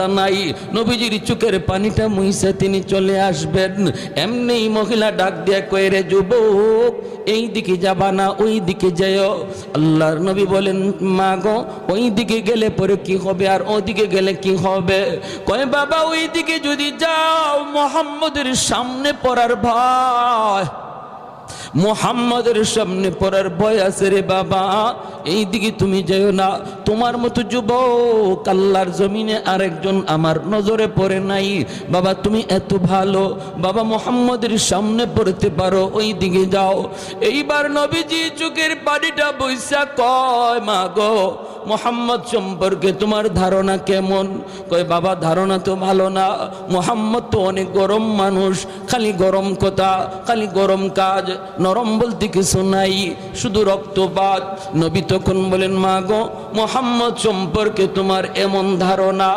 কথা নাই, নবীজির চোখের পানিটা মুইছে তিনি চলে আসবেন। এমনি মহিলা ডাক দিয়ে কয়, রে যুবক, এই দিকে যাবা না ওই দিকে যেও। আল্লাহর নবী বলেন, মা গো, ওই দিকে গেলে পরে কি হবে আর ওদিকে গেলে কি হবে? কয়, বাবা ওই দিকে যদি যাও মুহাম্মদের সামনে পড়ার ভয়, মুহাম্মদের সামনে পড়ার ভয় আছে রে বাবা, এই দিকে তুমি যেও না। তোমার মতো যুবক আল্লাহর জমিনে আরেকজন আমার নজরে পড়ে নাই। বাবা তুমি এত ভালো, বাবা মুহাম্মদের সামনে পড়তে পারো, ওই দিকে যাও। এইবার নবীজি চোখের পানিটা বইসা কয়, মা গো, মুহাম্মদ সম্পর্কে তোমার ধারণা কেমন? কয়, বাবা ধারণা তো ভালো না, মুহাম্মদ তো অনেক গরম মানুষ, খালি গরম কথা, খালি গরম কাজ, নরম বলতে কিছু নাই, শুধু রক্তপাত। নবী তখন বলেন, মা গো, মুহাম্মদ সম্পর্কে তোমার এমন ধারণা,